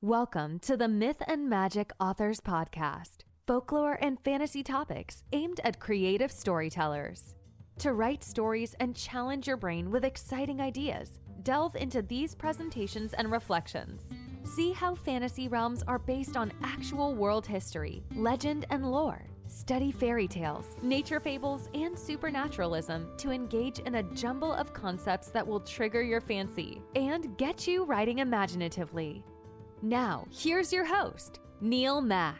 Welcome to the Myth and Magic Authors Podcast, folklore and fantasy topics aimed at creative storytellers. To write stories and challenge your brain with exciting ideas, delve into these presentations and reflections. See how fantasy realms are based on actual world history, legend, and lore. Study fairy tales, nature fables, and supernaturalism to engage in a jumble of concepts that will trigger your fancy and get you writing imaginatively. Now, here's your host, Neil Mach.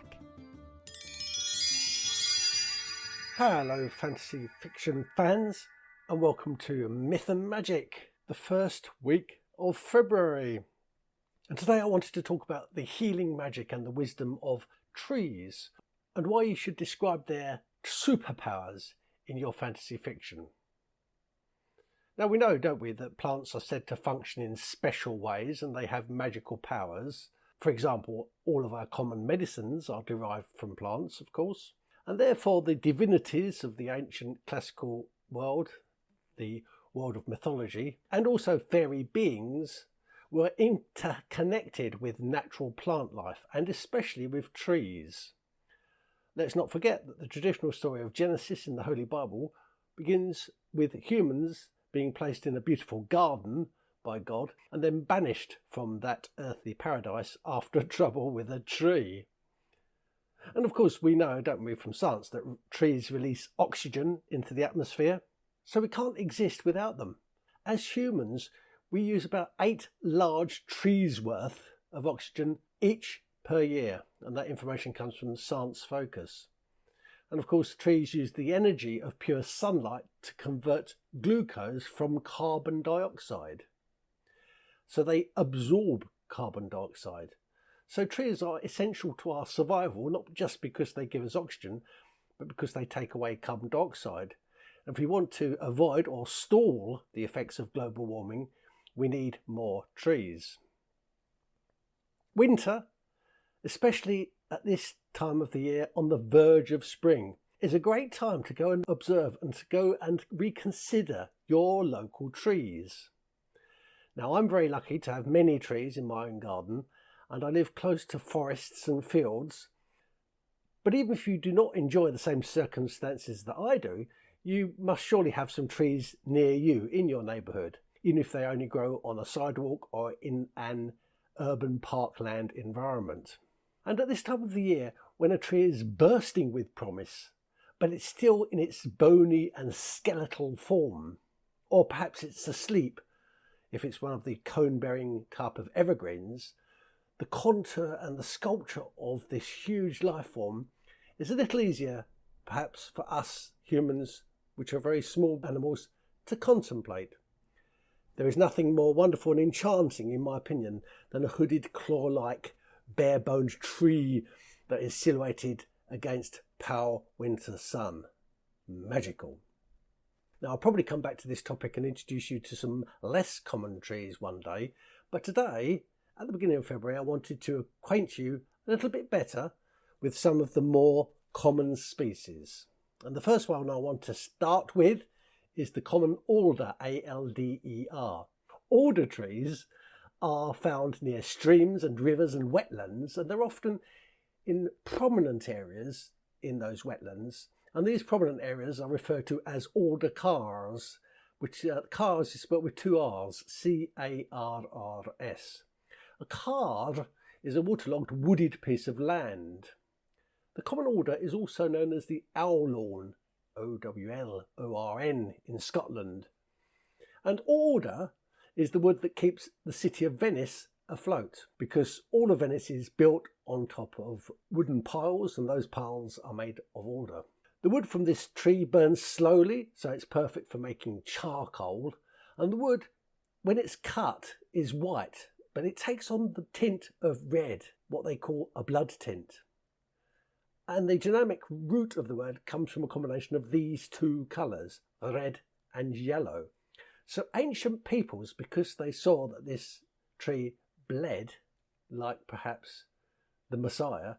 Hello, fantasy fiction fans, and welcome to Myth and Magic, the first week of February. And today I wanted to talk about the healing magic and the wisdom of trees, and why you should describe their superpowers in your fantasy fiction. Now we know, don't we, that plants are said to function in special ways and they have magical powers. For example, all of our common medicines are derived from plants, of course, and therefore the divinities of the ancient classical world, the world of mythology, and also fairy beings were interconnected with natural plant life and especially with trees. Let's not forget that the traditional story of Genesis in the Holy Bible begins with humans being placed in a beautiful garden by God and then banished from that earthly paradise after trouble with a tree. And of course we know, don't we, from science that trees release oxygen into the atmosphere, so we can't exist without them. As humans, we use about 8 large trees worth of oxygen each per year, and that information comes from Science Focus. And of course trees use the energy of pure sunlight to convert glucose from carbon dioxide. So they absorb carbon dioxide. So trees are essential to our survival, not just because they give us oxygen, but because they take away carbon dioxide. And if we want to avoid or stall the effects of global warming, we need more trees. Winter, especially at this time of the year on the verge of spring, is a great time to go and observe and to go and reconsider your local trees. Now, I'm very lucky to have many trees in my own garden, and I live close to forests and fields. But even if you do not enjoy the same circumstances that I do, you must surely have some trees near you in your neighbourhood, even if they only grow on a sidewalk or in an urban parkland environment. And at this time of the year, when a tree is bursting with promise, but it's still in its bony and skeletal form, or perhaps it's asleep, if it's one of the cone-bearing type of evergreens, the contour and the sculpture of this huge life form is a little easier, perhaps, for us humans, which are very small animals, to contemplate. There is nothing more wonderful and enchanting, in my opinion, than a hooded claw-like bare-boned tree that is silhouetted against pale winter sun. Magical. Now, I'll probably come back to this topic and introduce you to some less common trees one day, but today, at the beginning of February, I wanted to acquaint you a little bit better with some of the more common species. And the first one I want to start with is the common alder, A-L-D-E-R. Alder trees are found near streams and rivers and wetlands, and they're often in prominent areas in those wetlands. And these prominent areas are referred to as alder carrs, which carrs is spelled with 2 R's, C-A-R-R-S. A carr is a waterlogged wooded piece of land. The common alder is also known as the owlorn, O-W-L-O-R-N, in Scotland. And alder is the wood that keeps the city of Venice afloat, because all of Venice is built on top of wooden piles, and those piles are made of alder. The wood from this tree burns slowly, so it's perfect for making charcoal, and the wood, when it's cut, is white, but it takes on the tint of red, what they call a blood tint. And the genomic root of the word comes from a combination of these 2 colours, red and yellow. So ancient peoples, because they saw that this tree bled, like perhaps the Messiah,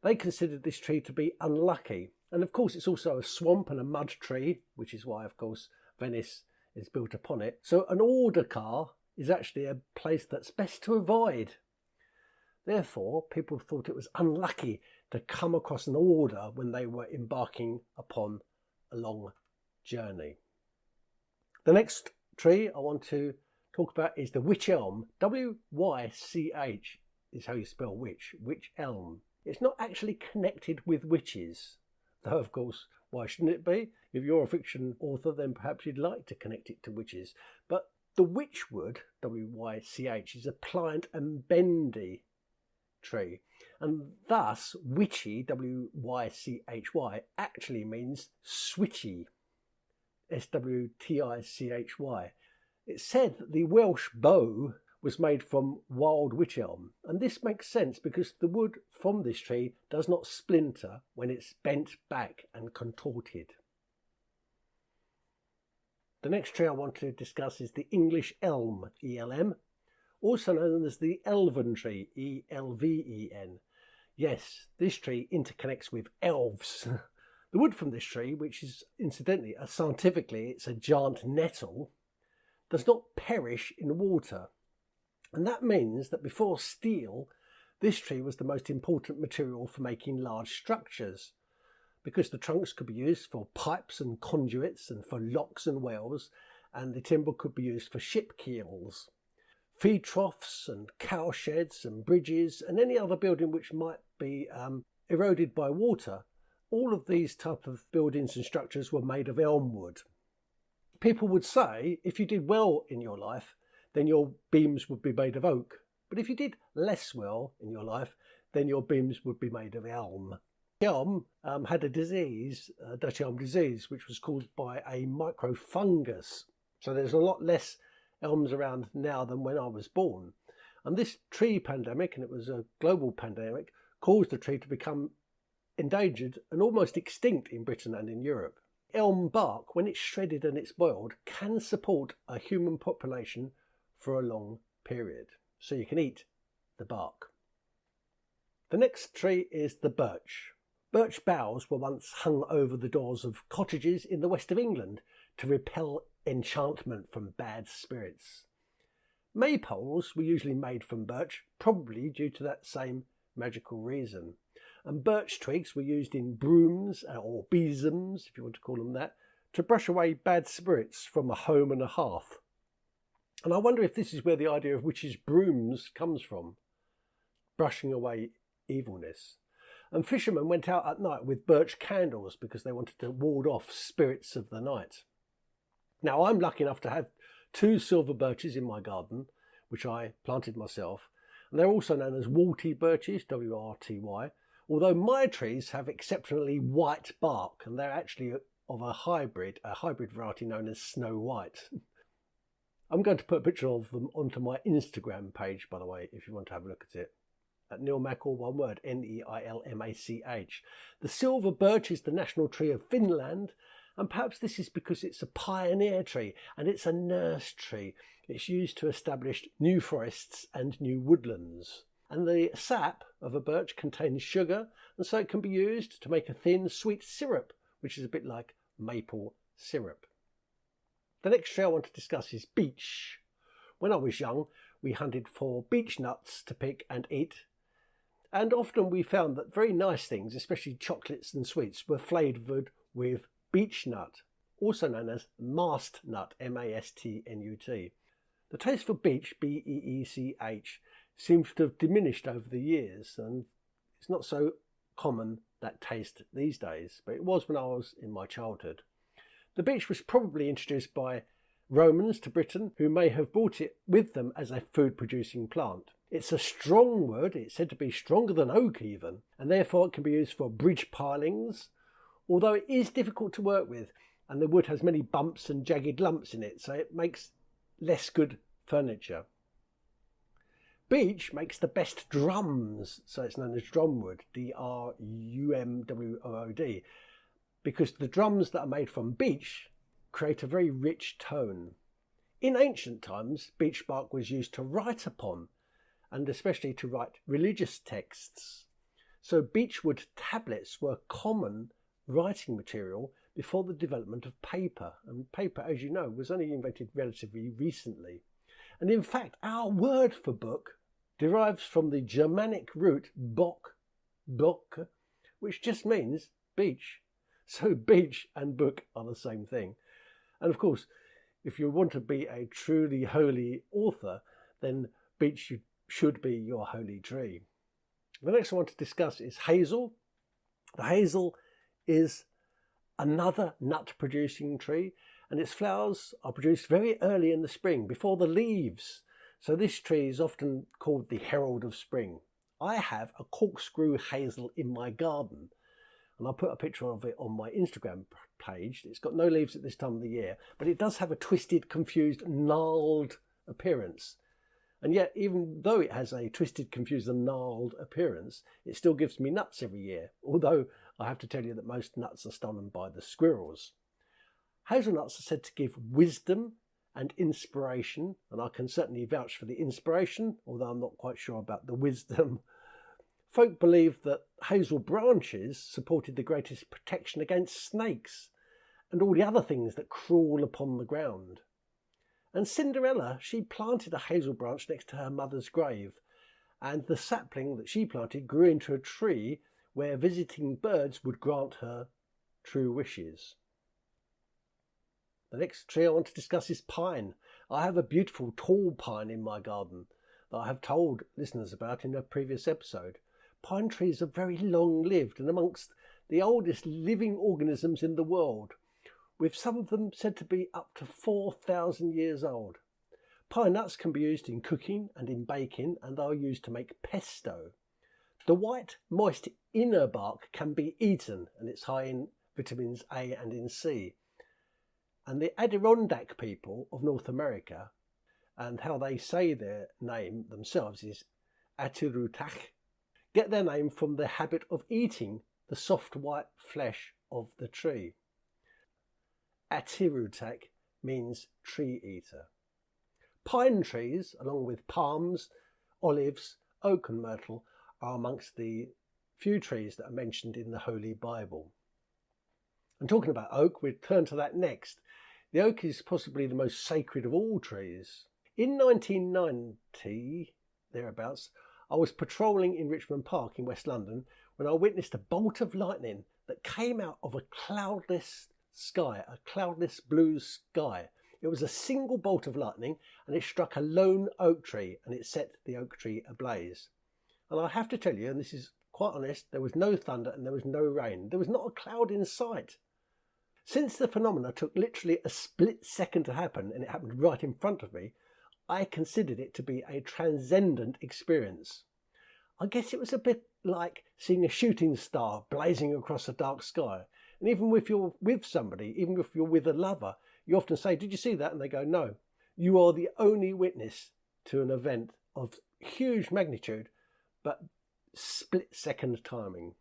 they considered this tree to be unlucky. And of course it's also a swamp and a mud tree, which is why, of course, Venice is built upon it. So an alder carr is actually a place that's best to avoid. Therefore, people thought it was unlucky to come across an order when they were embarking upon a long journey. The next tree I want to talk about is the wych elm. W-Y-C-H is how you spell wych elm. It's not actually connected with witches, though of course, why shouldn't it be? If you're a fiction author, then perhaps you'd like to connect it to witches. But the witchwood, W-Y-C-H, is a pliant and bendy tree, and thus witchy, W-Y-C-H-Y, actually means switchy, S-W-T-I-C-H-Y. It's said that the Welsh bow was made from wild wych elm, and this makes sense because the wood from this tree does not splinter when it's bent back and contorted. The next tree I want to discuss is the English elm, E-L-M, also known as the elven tree, E-L-V-E-N. Yes, this tree interconnects with elves. The wood from this tree, which is incidentally, scientifically, it's a giant nettle, does not perish in water. And that means that before steel, this tree was the most important material for making large structures, because the trunks could be used for pipes and conduits and for locks and wells, and the timber could be used for ship keels, feed troughs and cow sheds and bridges and any other building which might be eroded by water. All of these type of buildings and structures were made of elm wood. People would say if you did well in your life, then your beams would be made of oak. But if you did less well in your life, then your beams would be made of elm. Elm had a disease, Dutch elm disease, which was caused by a microfungus. So there's a lot less elms around now than when I was born. And this tree pandemic, and it was a global pandemic, caused the tree to become endangered and almost extinct in Britain and in Europe. Elm bark, when it's shredded and it's boiled, can support a human population for a long period. So you can eat the bark. The next tree is the birch. Birch boughs were once hung over the doors of cottages in the west of England to repel enchantment from bad spirits. Maypoles were usually made from birch, probably due to that same magical reason. And birch twigs were used in brooms, or besoms, if you want to call them that, to brush away bad spirits from a home and a hearth. And I wonder if this is where the idea of witches' brooms comes from, brushing away evilness. And fishermen went out at night with birch candles because they wanted to ward off spirits of the night. Now, I'm lucky enough to have 2 silver birches in my garden, which I planted myself, and they're also known as warty birches, W-R-T-Y, although my trees have exceptionally white bark, and they're actually of a hybrid variety known as Snow White. I'm going to put a picture of them onto my Instagram page, by the way, if you want to have a look at it. At Neil Mach, all one word, Neilmach. The silver birch is the national tree of Finland, and perhaps this is because it's a pioneer tree and it's a nurse tree. It's used to establish new forests and new woodlands. And the sap of a birch contains sugar, and so it can be used to make a thin, sweet syrup, which is a bit like maple syrup. The next tree I want to discuss is beech. When I was young, we hunted for beech nuts to pick and eat, and often we found that very nice things, especially chocolates and sweets, were flavoured with beech nut, also known as mast nut, M-A-S-T-N-U-T. The taste for beech, B-E-E-C-H, seems to have diminished over the years, and it's not so common, that taste, these days, but it was when I was in my childhood. The beech was probably introduced by Romans to Britain, who may have brought it with them as a food-producing plant. It's a strong wood, it's said to be stronger than oak even, and therefore it can be used for bridge pilings, although it is difficult to work with, and the wood has many bumps and jagged lumps in it, so it makes less good furniture. Beech makes the best drums, so it's known as drumwood, D-R-U-M-W-O-O-D, because the drums that are made from beech create a very rich tone. In ancient times, beech bark was used to write upon, and especially to write religious texts. So beechwood tablets were common writing material before the development of paper, and paper, as you know, was only invented relatively recently. And in fact, our word for book derives from the Germanic root bock, which just means beech. So beech and book are the same thing. And of course, if you want to be a truly holy author, then beech should be your holy tree. The next I want to discuss is hazel. The hazel is another nut-producing tree, and its flowers are produced very early in the spring, before the leaves. So this tree is often called the herald of spring. I have a corkscrew hazel in my garden, and I'll put a picture of it on my Instagram page. It's got no leaves at this time of the year, but it does have a twisted, confused, gnarled appearance. And yet, even though it has a twisted, confused and gnarled appearance, it still gives me nuts every year, although I have to tell you that most nuts are stolen by the squirrels. Hazelnuts are said to give wisdom and inspiration, and I can certainly vouch for the inspiration, although I'm not quite sure about the wisdom. Folk believe that hazel branches supported the greatest protection against snakes and all the other things that crawl upon the ground. And Cinderella, she planted a hazel branch next to her mother's grave, and the sapling that she planted grew into a tree where visiting birds would grant her true wishes. The next tree I want to discuss is pine. I have a beautiful tall pine in my garden that I have told listeners about in a previous episode. Pine trees are very long-lived and amongst the oldest living organisms in the world, with some of them said to be up to 4,000 years old. Pine nuts can be used in cooking and in baking, and are used to make pesto. The white, moist inner bark can be eaten, and it's high in vitamins A and in C. And the Adirondack people of North America, and how they say their name themselves is Atirutach, get their name from the habit of eating the soft white flesh of the tree. Atirutach means tree eater. Pine trees, along with palms, olives, oak and myrtle, are amongst the few trees that are mentioned in the Holy Bible. And talking about oak, we'll turn to that next. The oak is possibly the most sacred of all trees. In 1990, thereabouts, I was patrolling in Richmond Park in West London when I witnessed a bolt of lightning that came out of a cloudless sky, a cloudless blue sky. It was a single bolt of lightning, and it struck a lone oak tree, and it set the oak tree ablaze. And I have to tell you, and this is quite honest, there was no thunder and there was no rain. There was not a cloud in sight. Since the phenomena took literally a split second to happen, and it happened right in front of me, I considered it to be a transcendent experience. I guess it was a bit like seeing a shooting star blazing across a dark sky. And even if you're with somebody, even if you're with a lover, you often say, "Did you see that?" And they go, "No." You are the only witness to an event of huge magnitude, but split-second timing.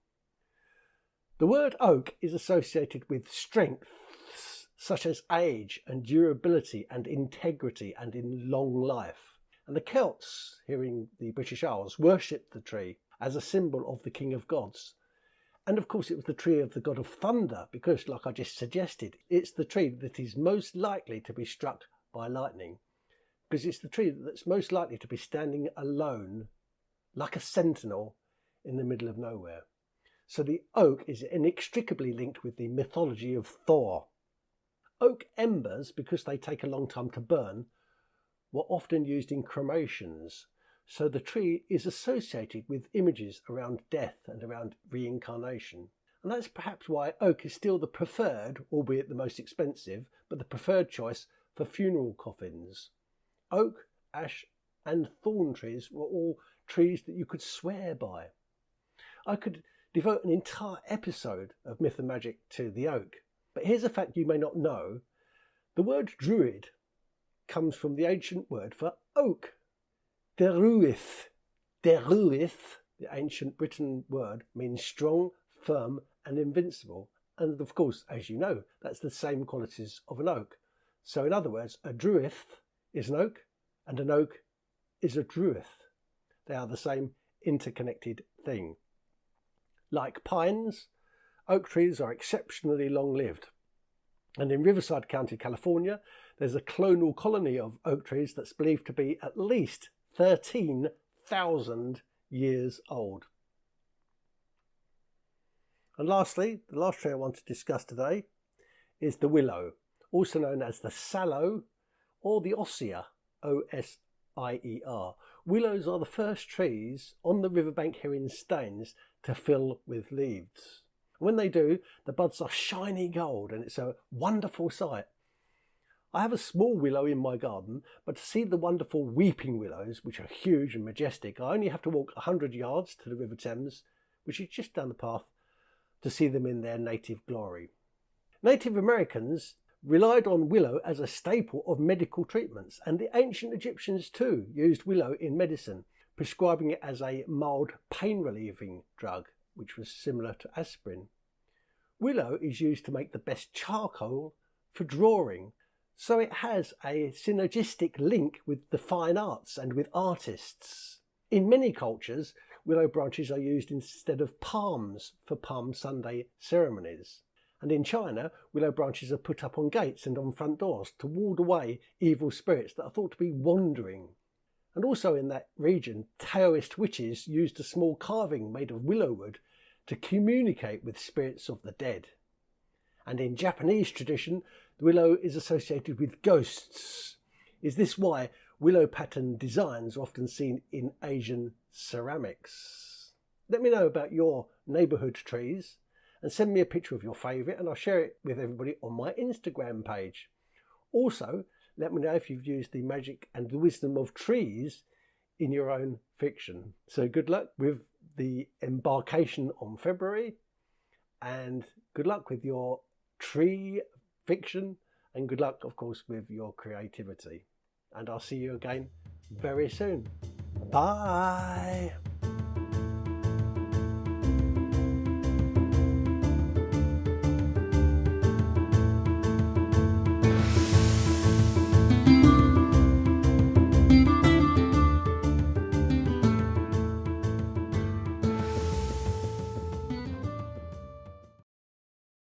The word oak is associated with strengths such as age and durability and integrity and in long life. And the Celts, here in the British Isles, worshipped the tree as a symbol of the King of Gods. And of course it was the tree of the god of thunder, because, like I just suggested, it's the tree that is most likely to be struck by lightning, because it's the tree that's most likely to be standing alone, like a sentinel, in the middle of nowhere. So the oak is inextricably linked with the mythology of Thor. Oak embers, because they take a long time to burn, were often used in cremations. So the tree is associated with images around death and around reincarnation. And that's perhaps why oak is still the preferred, albeit the most expensive, but the preferred choice for funeral coffins. Oak, ash and thorn trees were all trees that you could swear by. I could devote an entire episode of Myth and Magic to the oak, but here's a fact you may not know. The word druid comes from the ancient word for oak. Deruith, the ancient Briton word, means strong, firm and invincible. And of course, as you know, that's the same qualities of an oak. So in other words, a druith is an oak and an oak is a druith. They are the same interconnected thing. Like pines, oak trees are exceptionally long-lived. And in Riverside County, California, there's a clonal colony of oak trees that's believed to be at least 1,000 years old. And lastly, the last tree I want to discuss today is the willow, also known as the sallow or the osier, O-S-I-E-R. Willows are the first trees on the riverbank here in Staines to fill with leaves. When they do, the buds are shiny gold and it's a wonderful sight. I have a small willow in my garden, but to see the wonderful weeping willows, which are huge and majestic, I only have to walk 100 yards to the River Thames, which is just down the path, to see them in their native glory. Native Americans relied on willow as a staple of medical treatments, and the ancient Egyptians too used willow in medicine, prescribing it as a mild pain-relieving drug, which was similar to aspirin. Willow is used to make the best charcoal for drawing, so it has a synergistic link with the fine arts and with artists. In many cultures, willow branches are used instead of palms for Palm Sunday ceremonies. And in China, willow branches are put up on gates and on front doors to ward away evil spirits that are thought to be wandering. And also in that region, Taoist witches used a small carving made of willow wood to communicate with spirits of the dead. And in Japanese tradition, the willow is associated with ghosts. Is this why willow pattern designs are often seen in Asian ceramics? Let me know about your neighbourhood trees and send me a picture of your favourite and I'll share it with everybody on my Instagram page. Also, let me know if you've used the magic and the wisdom of trees in your own fiction. So good luck with the embarkation on February, and good luck with your tree fiction, and good luck, of course, with your creativity. And I'll see you again very soon. Bye.